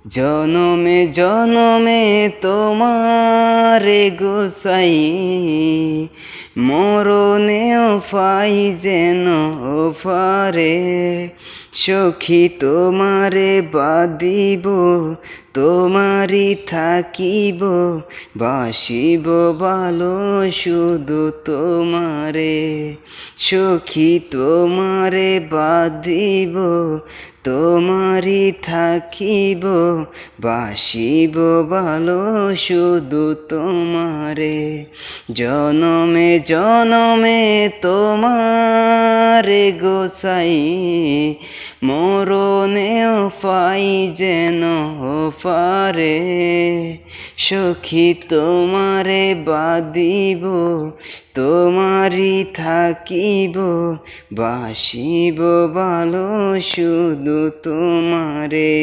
জনমে জনমে তোমারে গোসাই মরণেও পাই যেন পারে সখী তোমারে বাদিব তোমারি থাকিব বাসিব ভালো শুধু তোমারে সখী তোমারে বাদিব তোমারি থাকিব বাসিব ভালো শুধু তোমারে জনমে জনমে তোমারে গোসাই মরণেও পাই যেন পারে সখী তোমারে বাদিব তোমারি থাকিব বাসিব ভালো শুধু তোমারে।